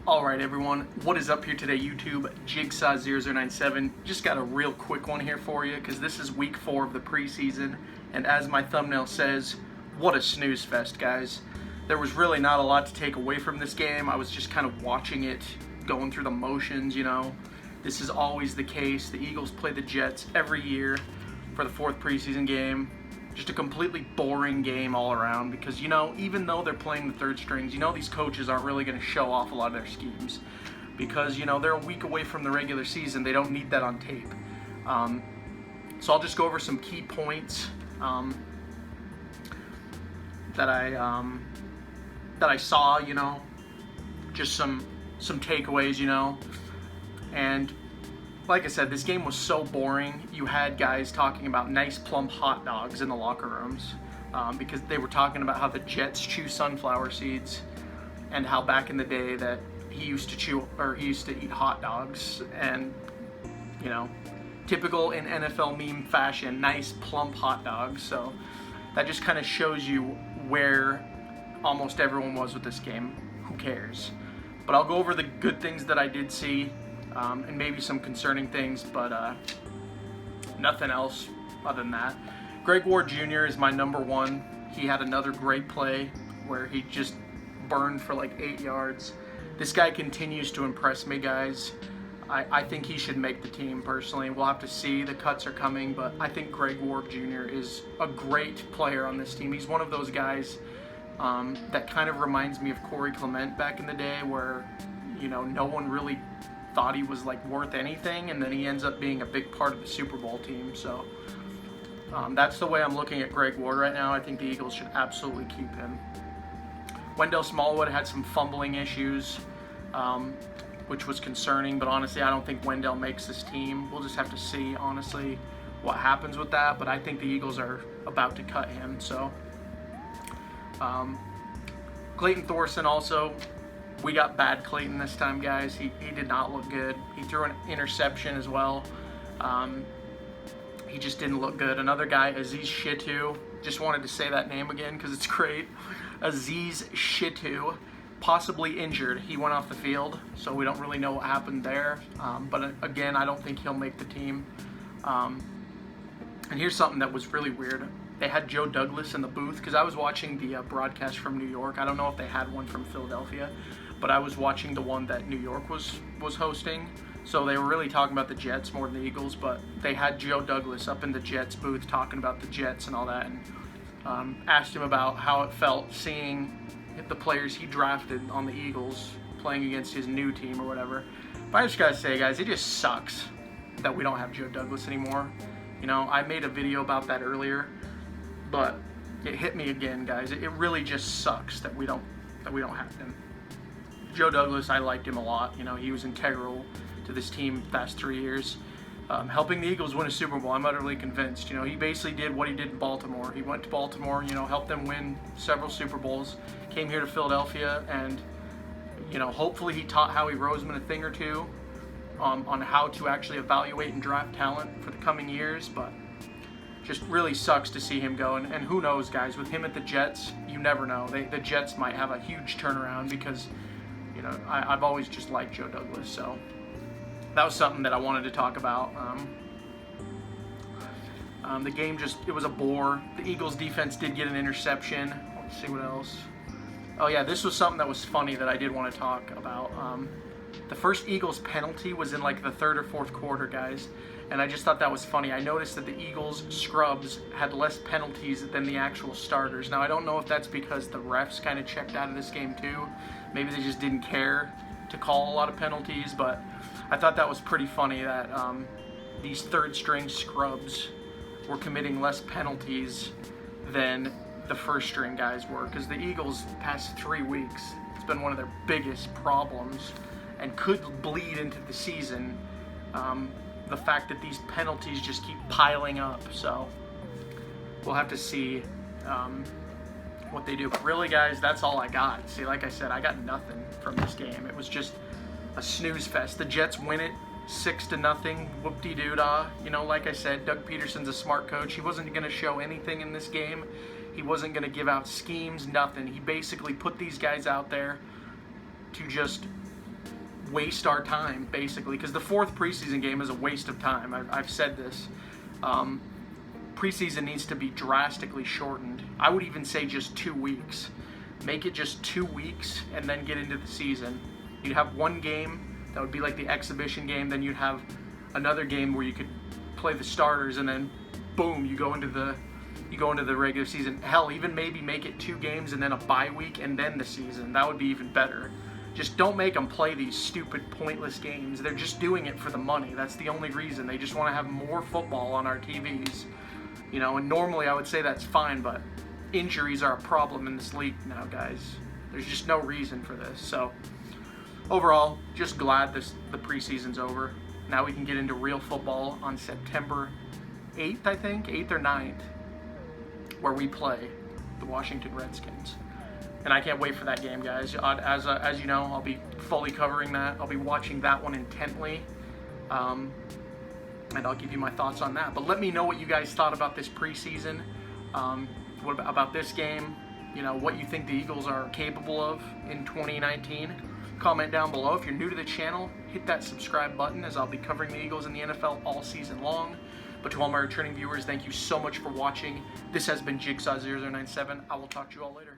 Alright everyone, what is up here today YouTube? Jigsaw0097. Just got a real quick one here for you because this is week 4 of the preseason, and as my thumbnail says, what a snooze fest, guys. There was really not a lot to take away from this game. I was just kind of watching it, going through the motions, you know. This is always the case. The Eagles play the Jets every year for the 4th preseason game. Just a completely boring game all around because, you know, even though they're playing the third strings, you know these coaches aren't really going to show off a lot of their schemes because, you know, they're a week away from the regular season. They don't need that on tape. So I'll just go over some key points that I saw, you know, just some takeaways, you know, and like I said, this game was so boring. You had guys talking about nice plump hot dogs in the locker rooms because they were talking about how the Jets chew sunflower seeds and how back in the day that he used to eat hot dogs, and, you know, typical in NFL meme fashion, nice plump hot dogs. So that just kind of shows you where almost everyone was with this game. Who cares? But I'll go over the good things that I did see. And maybe some concerning things, but nothing else other than that. Greg Ward Jr. is my number one. He had another great play where he just burned for like 8 yards. This guy continues to impress me, guys. I think he should make the team personally. We'll have to see. The cuts are coming, but I think Greg Ward Jr. is a great player on this team. He's one of those guys that kind of reminds me of Corey Clement back in the day where, you know, no one really thought he was like worth anything, and then he ends up being a big part of the Super Bowl team. So that's the way I'm looking at Greg Ward right now. I think the Eagles should absolutely keep him. Wendell Smallwood had some fumbling issues, which was concerning, but honestly I don't think Wendell makes this team. We'll just have to see honestly what happens with that, but I think the Eagles are about to cut him. So Clayton Thorson also, we got bad Clayton this time, guys. He did not look good. He threw an interception as well. He just didn't look good. Another guy, Aziz Shitu, just wanted to say that name again because it's great. Aziz Shitu, possibly injured. He went off the field, so we don't really know what happened there. But again, I don't think he'll make the team. And here's something that was really weird. They had Joe Douglas in the booth because I was watching the broadcast from New York. I don't know if they had one from Philadelphia, but I was watching the one that New York was hosting. So they were really talking about the Jets more than the Eagles, but they had Joe Douglas up in the Jets booth talking about the Jets and all that, and asked him about how it felt seeing the players he drafted on the Eagles playing against his new team or whatever. But I just gotta say, guys, it just sucks that we don't have Joe Douglas anymore. You know, I made a video about that earlier, but it hit me again, guys. It really just sucks that we don't have him. Joe Douglas, I liked him a lot. You know, he was integral to this team the past 3 years, helping the Eagles win a Super Bowl. I'm utterly convinced. You know, he basically did what he did in Baltimore. He went to Baltimore, you know, helped them win several Super Bowls, came here to Philadelphia, and, you know, hopefully he taught Howie Roseman a thing or two on how to actually evaluate and draft talent for the coming years, but just really sucks to see him go. And who knows, guys, with him at the Jets, you never know. The Jets might have a huge turnaround because, you know, I've always just liked Joe Douglas. So that was something that I wanted to talk about. The game it was a bore. The Eagles defense did get an interception. Let's see what else. Oh yeah, this was something that was funny that I did want to talk about. The first Eagles penalty was in like the 3rd or 4th quarter, guys. And I just thought that was funny. I noticed that the Eagles scrubs had less penalties than the actual starters. Now, I don't know if that's because the refs kind of checked out of this game too. Maybe they just didn't care to call a lot of penalties, but I thought that was pretty funny that these third-string scrubs were committing less penalties than the first-string guys were, because the Eagles, the past 3 weeks, it's been one of their biggest problems and could bleed into the season. The fact that these penalties just keep piling up. So we'll have to see what they do. But really, guys, that's all I got. See, like I said, I got nothing from this game. It was just a snooze fest. The Jets win it 6-0. Whoop-de-doo-dah. You know, like I said, Doug Peterson's a smart coach. He wasn't going to show anything in this game. He wasn't going to give out schemes, nothing. He basically put these guys out there to just waste our time, basically, because the fourth preseason game is a waste of time. I've said this. Preseason needs to be drastically shortened. I would even say just 2 weeks. Make it just 2 weeks and then get into the season. You'd have one game that would be like the exhibition game, then you'd have another game where you could play the starters, and then boom, you go into the regular season. Hell, even maybe make it 2 games and then a bye week and then the season. That would be even better. Just don't make them play these stupid, pointless games. They're just doing it for the money. That's the only reason. They just want to have more football on our TVs. You know, and normally I would say that's fine, but injuries are a problem in this league now, guys. There's just no reason for this. So, overall, just glad the preseason's over. Now we can get into real football on September 8th, I think, 8th or 9th, where we play the Washington Redskins. And I can't wait for that game, guys. As you know, I'll be fully covering that. I'll be watching that one intently. And I'll give you my thoughts on that. But let me know what you guys thought about this preseason. What about this game? You know, what you think the Eagles are capable of in 2019. Comment down below. If you're new to the channel, hit that subscribe button, as I'll be covering the Eagles in the NFL all season long. But to all my returning viewers, thank you so much for watching. This has been Jigsaw0097. I will talk to you all later.